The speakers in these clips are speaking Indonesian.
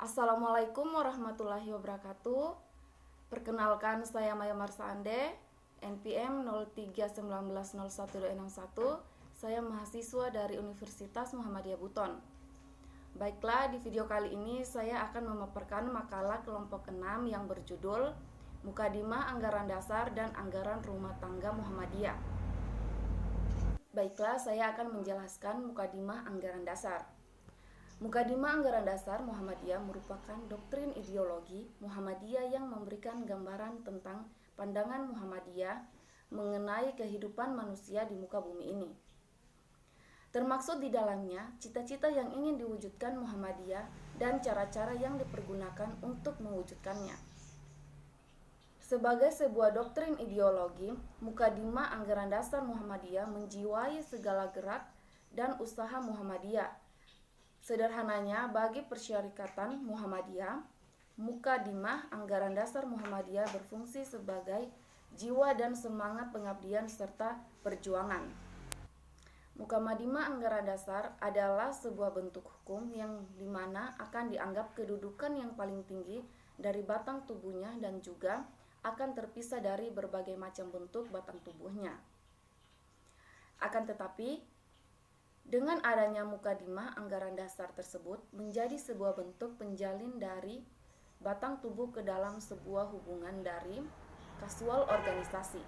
Assalamualaikum warahmatullahi wabarakatuh. Perkenalkan, saya Maya Marsande, NPM 03190161. Saya mahasiswa dari Universitas Muhammadiyah Buton. Baiklah, di video kali ini saya akan memaparkan makalah kelompok 6 yang berjudul Mukadimah Anggaran Dasar dan Anggaran Rumah Tangga Muhammadiyah. Baiklah, saya akan menjelaskan Mukadimah Anggaran Dasar. Mukadimah Anggaran Dasar Muhammadiyah merupakan doktrin ideologi Muhammadiyah yang memberikan gambaran tentang pandangan Muhammadiyah mengenai kehidupan manusia di muka bumi ini. Termaksud di dalamnya cita-cita yang ingin diwujudkan Muhammadiyah dan cara-cara yang dipergunakan untuk mewujudkannya. Sebagai sebuah doktrin ideologi, Mukadimah Anggaran Dasar Muhammadiyah menjiwai segala gerak dan usaha Muhammadiyah. Sederhananya, bagi persyarikatan Muhammadiyah, Mukadimah Anggaran Dasar Muhammadiyah berfungsi sebagai jiwa dan semangat pengabdian serta perjuangan. Mukadimah Anggaran Dasar adalah sebuah bentuk hukum yang dimana akan dianggap kedudukan yang paling tinggi dari batang tubuhnya dan juga akan terpisah dari berbagai macam bentuk batang tubuhnya. Akan tetapi, dengan adanya Mukadimah Anggaran Dasar tersebut menjadi sebuah bentuk penjalin dari batang tubuh ke dalam sebuah hubungan dari kasual organisasi.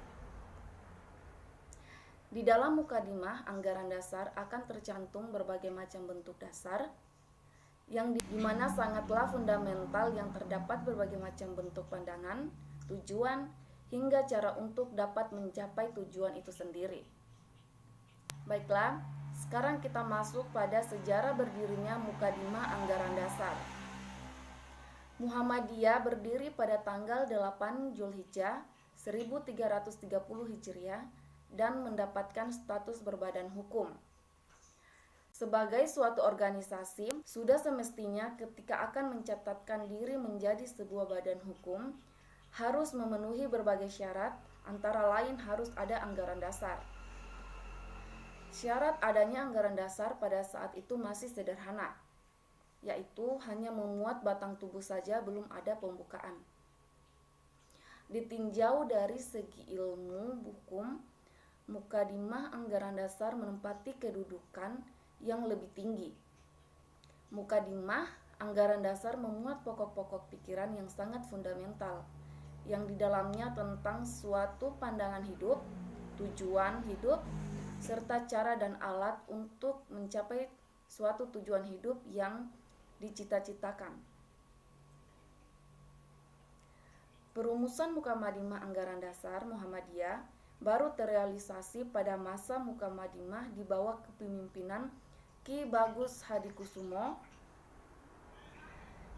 Di dalam Mukadimah Anggaran Dasar akan tercantum berbagai macam bentuk dasar yang dimana sangatlah fundamental yang terdapat berbagai macam bentuk pandangan, tujuan, hingga cara untuk dapat mencapai tujuan itu sendiri. Baiklah, sekarang kita masuk pada sejarah berdirinya Mukadimah Anggaran Dasar. Muhammadiyah berdiri pada tanggal 8 Zulhijjah 1330 Hijriah dan mendapatkan status berbadan hukum. Sebagai suatu organisasi, sudah semestinya ketika akan mencatatkan diri menjadi sebuah badan hukum, harus memenuhi berbagai syarat, antara lain harus ada anggaran dasar. Syarat adanya anggaran dasar pada saat itu masih sederhana, yaitu hanya memuat batang tubuh saja, belum ada pembukaan. Ditinjau dari segi ilmu hukum, Mukadimah Anggaran Dasar menempati kedudukan yang lebih tinggi. Mukadimah Anggaran Dasar memuat pokok-pokok pikiran yang sangat fundamental, yang di dalamnya tentang suatu pandangan hidup, tujuan hidup, serta cara dan alat untuk mencapai suatu tujuan hidup yang dicita-citakan. Perumusan Mukadimah Anggaran Dasar Muhammadiyah baru terrealisasi pada masa Mukadimah di bawah kepemimpinan Ki Bagus Hadikusumo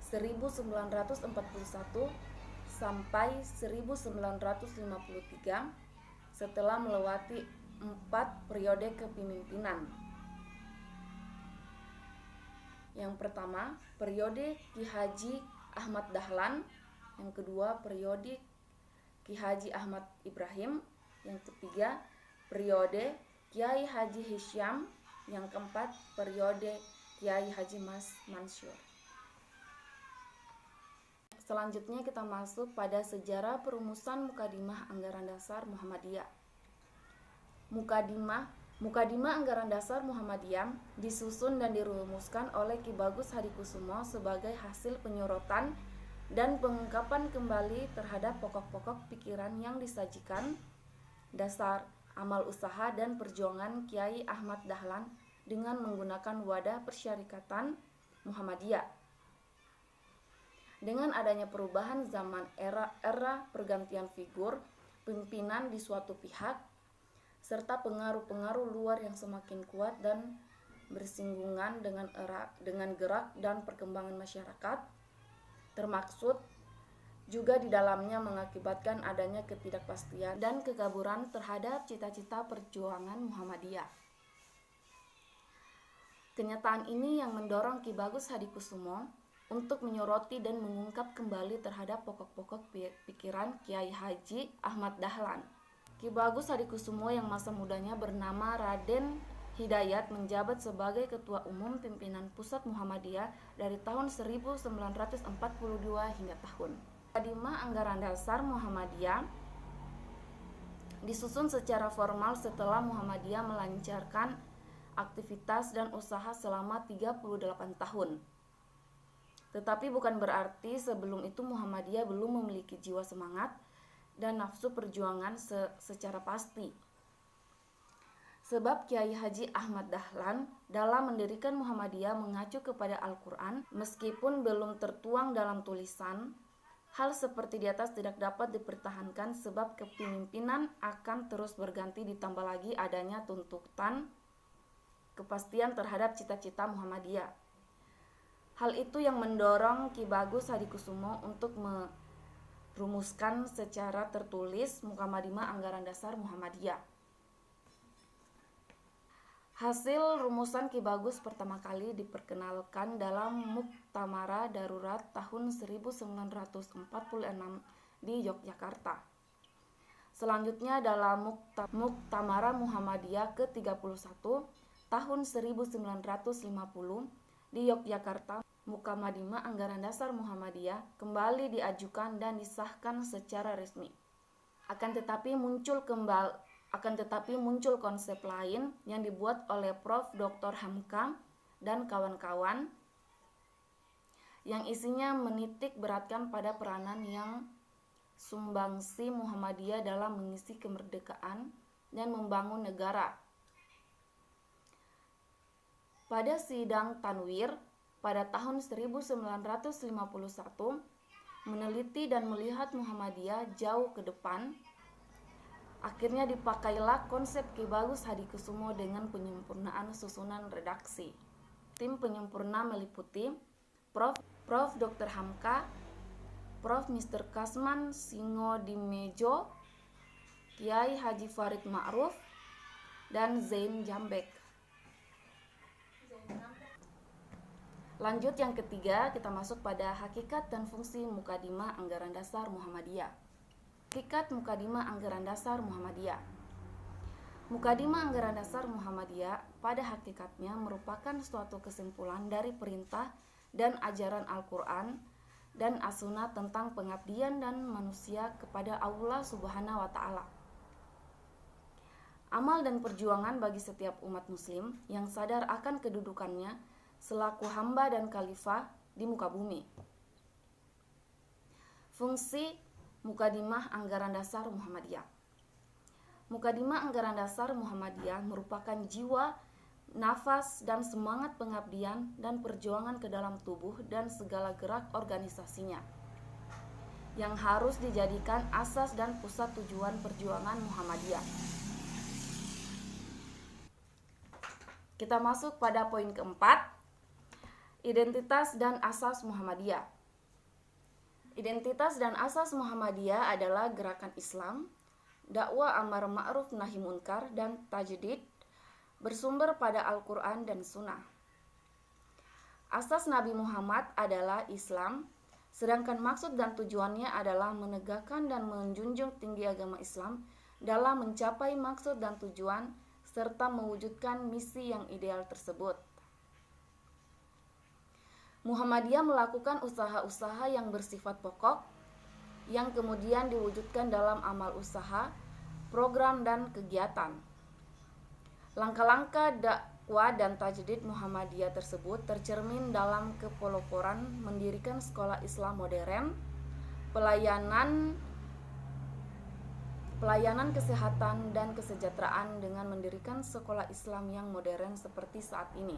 1941 sampai 1953 setelah melewati 4 periode kepemimpinan. Yang pertama, periode Ki Haji Ahmad Dahlan. Yang kedua, periode Ki Haji Ahmad Ibrahim. Yang ketiga, periode Kiai Haji Hisham. Yang keempat, periode Kiai Haji Mas Mansur. Selanjutnya kita masuk pada sejarah perumusan Mukadimah Anggaran Dasar Muhammadiyah. Mukadimah Anggaran Dasar Muhammadiyah disusun dan dirumuskan oleh Ki Bagus Hadikusumo sebagai hasil penyorotan dan pengungkapan kembali terhadap pokok-pokok pikiran yang disajikan, dasar, amal usaha dan perjuangan Kiai Ahmad Dahlan dengan menggunakan wadah persyarikatan Muhammadiyah. Dengan adanya perubahan zaman era pergantian figur pimpinan di suatu pihak serta pengaruh-pengaruh luar yang semakin kuat dan bersinggungan dengan gerak dan perkembangan masyarakat, termaksud juga di dalamnya mengakibatkan adanya ketidakpastian dan kekaburan terhadap cita-cita perjuangan Muhammadiyah. Kenyataan ini yang mendorong Ki Bagus Hadikusumo untuk menyoroti dan mengungkap kembali terhadap pokok-pokok pikiran Kiai Haji Ahmad Dahlan. Ki Bagus Hadikusumo yang masa mudanya bernama Raden Hidayat menjabat sebagai Ketua Umum Pimpinan Pusat Muhammadiyah dari tahun 1942 hingga tahun. Mukadimah Anggaran Dasar Muhammadiyah disusun secara formal setelah Muhammadiyah melancarkan aktivitas dan usaha selama 38 tahun. Tetapi bukan berarti sebelum itu Muhammadiyah belum memiliki jiwa semangat dan nafsu perjuangan secara pasti. Sebab Kiai Haji Ahmad Dahlan dalam mendirikan Muhammadiyah mengacu kepada Al-Quran, meskipun belum tertuang dalam tulisan, hal seperti di atas tidak dapat dipertahankan sebab kepemimpinan akan terus berganti, ditambah lagi adanya tuntutan kepastian terhadap cita-cita Muhammadiyah. Hal itu yang mendorong Ki Bagus Hadikusumo untuk merumuskan secara tertulis Mukadimah Anggaran Dasar Muhammadiyah. Hasil rumusan Ki Bagus pertama kali diperkenalkan dalam Muktamara Darurat tahun 1946 di Yogyakarta. Selanjutnya dalam Muktamara Muhammadiyah ke-31 tahun 1950 di Yogyakarta, Mukadimah Anggaran Dasar Muhammadiyah kembali diajukan dan disahkan secara resmi. Akan tetapi muncul konsep lain yang dibuat oleh Prof. Dr. Hamka dan kawan-kawan yang isinya menitik beratkan pada peranan yang sumbangsi Muhammadiyah dalam mengisi kemerdekaan dan membangun negara. Pada sidang Tanwir pada tahun 1951 meneliti dan melihat Muhammadiyah jauh ke depan. Akhirnya dipakailah konsep Ki Bagus Hadikusumo dengan penyempurnaan susunan redaksi. Tim penyempurna meliputi Prof. Dr. Hamka, Prof. Mr. Kasman Singo-Dimejo, Kiai Haji Farid Ma'ruf, dan Zain Jambek. Lanjut yang ketiga, kita masuk pada hakikat dan fungsi Mukadimah Anggaran Dasar Muhammadiyah. Hakikat Mukadimah Anggaran Dasar Muhammadiyah. Mukadimah Anggaran Dasar Muhammadiyah pada hakikatnya merupakan suatu kesimpulan dari perintah dan ajaran Al-Quran dan As-Sunnah tentang pengabdian dan manusia kepada Allah Subhanahu wa Ta'ala. Amal dan perjuangan bagi setiap umat muslim yang sadar akan kedudukannya selaku hamba dan khalifah di muka bumi. Fungsi Mukadimah Anggaran Dasar Muhammadiyah. Mukadimah Anggaran Dasar Muhammadiyah merupakan jiwa, nafas, dan semangat pengabdian dan perjuangan ke dalam tubuh dan segala gerak organisasinya yang harus dijadikan asas dan pusat tujuan perjuangan Muhammadiyah. Kita masuk pada poin keempat, identitas dan asas Muhammadiyah. Identitas dan asas Muhammadiyah adalah gerakan Islam, dakwah amar ma'ruf nahi munkar, dan tajdid bersumber pada Al-Quran dan Sunnah. Asas Nabi Muhammad adalah Islam, sedangkan maksud dan tujuannya adalah menegakkan dan menjunjung tinggi agama Islam dalam mencapai maksud dan tujuan serta mewujudkan misi yang ideal tersebut. Muhammadiyah melakukan usaha-usaha yang bersifat pokok, yang kemudian diwujudkan dalam amal usaha, program, dan kegiatan. Langkah-langkah dakwah dan tajdid Muhammadiyah tersebut tercermin dalam kepeloporan mendirikan sekolah Islam modern, pelayanan kesehatan dan kesejahteraan dengan mendirikan sekolah Islam yang modern seperti saat ini,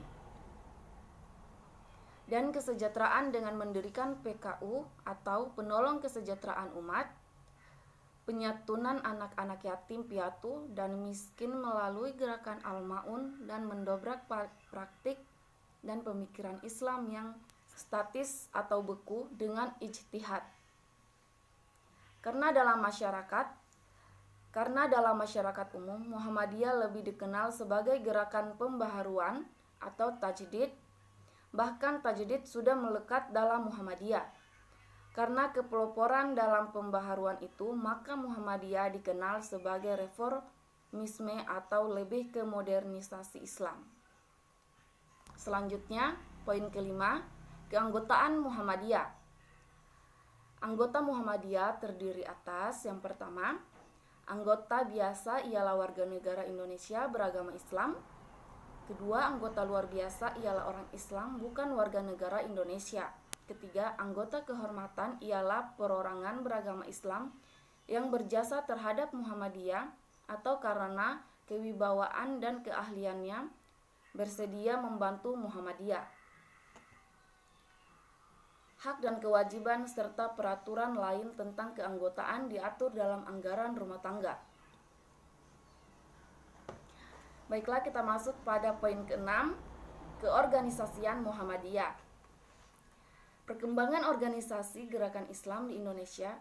dan kesejahteraan dengan mendirikan PKU atau Penolong Kesejahteraan Umat, penyatunan anak-anak yatim piatu dan miskin melalui gerakan Al-Ma'un, dan mendobrak praktik dan pemikiran Islam yang statis atau beku dengan ijtihad. Karena dalam masyarakat umum, Muhammadiyah lebih dikenal sebagai gerakan pembaharuan atau tajdid. Bahkan tajdid sudah melekat dalam Muhammadiyah. Karena kepeloporan dalam pembaharuan itu, maka Muhammadiyah dikenal sebagai reformisme atau lebih ke modernisasi Islam. Selanjutnya, poin kelima, keanggotaan Muhammadiyah. Anggota Muhammadiyah terdiri atas yang pertama, anggota biasa ialah warga negara Indonesia beragama Islam. Kedua, anggota luar biasa ialah orang Islam bukan warga negara Indonesia. Ketiga, anggota kehormatan ialah perorangan beragama Islam yang berjasa terhadap Muhammadiyah atau karena kewibawaan dan keahliannya bersedia membantu Muhammadiyah. Hak dan kewajiban serta peraturan lain tentang keanggotaan diatur dalam anggaran rumah tangga. Baiklah, kita masuk pada poin ke-6, keorganisasian Muhammadiyah. Perkembangan organisasi gerakan Islam di Indonesia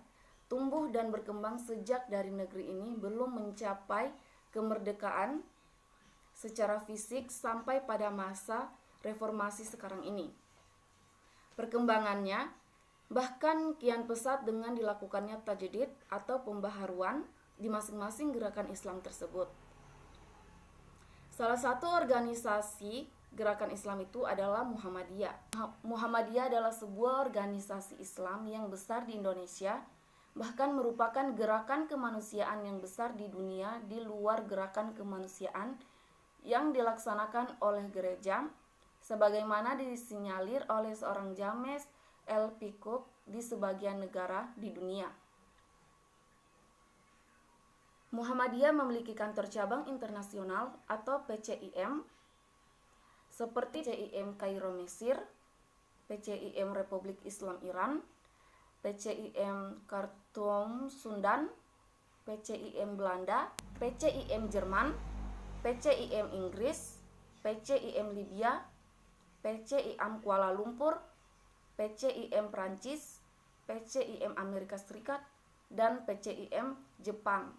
tumbuh dan berkembang sejak dari negeri ini belum mencapai kemerdekaan secara fisik sampai pada masa reformasi sekarang ini. Perkembangannya bahkan kian pesat dengan dilakukannya tajdid atau pembaharuan di masing-masing gerakan Islam tersebut. Salah satu organisasi gerakan Islam itu adalah Muhammadiyah. Muhammadiyah adalah sebuah organisasi Islam yang besar di Indonesia, bahkan merupakan gerakan kemanusiaan yang besar di dunia di luar gerakan kemanusiaan yang dilaksanakan oleh gereja, sebagaimana disinyalir oleh seorang James L. Peacock di sebagian negara di dunia. Muhammadiyah memiliki kantor cabang internasional atau PCIM seperti PCIM Kairo Mesir, PCIM Republik Islam Iran, PCIM Khartoum Sudan, PCIM Belanda, PCIM Jerman, PCIM Inggris, PCIM Libya, PCIM Kuala Lumpur, PCIM Prancis, PCIM Amerika Serikat, dan PCIM Jepang.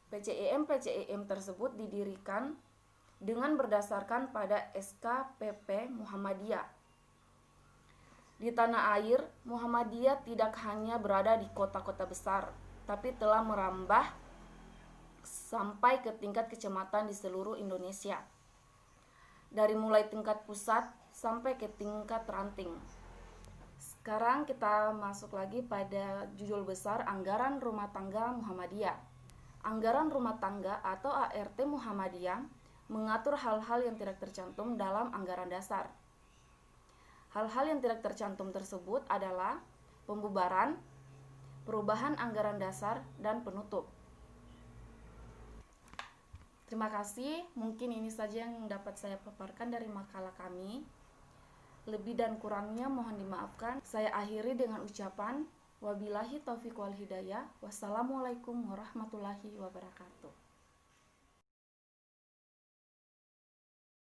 PCIM tersebut didirikan dengan berdasarkan pada SKPP Muhammadiyah. Di tanah air, Muhammadiyah tidak hanya berada di kota-kota besar, tapi telah merambah sampai ke tingkat kecamatan di seluruh Indonesia. Dari mulai tingkat pusat sampai ke tingkat ranting. Sekarang kita masuk lagi pada judul besar Anggaran Rumah Tangga Muhammadiyah. Anggaran rumah tangga atau ART Muhammadiyah mengatur hal-hal yang tidak tercantum dalam anggaran dasar. Hal-hal yang tidak tercantum tersebut adalah pembubaran, perubahan anggaran dasar, dan penutup. Terima kasih, mungkin ini saja yang dapat saya paparkan dari makalah kami. Lebih dan kurangnya mohon dimaafkan. Saya akhiri dengan ucapan wabillahi taufiq wal hidayah. Wassalamualaikum warahmatullahi wabarakatuh.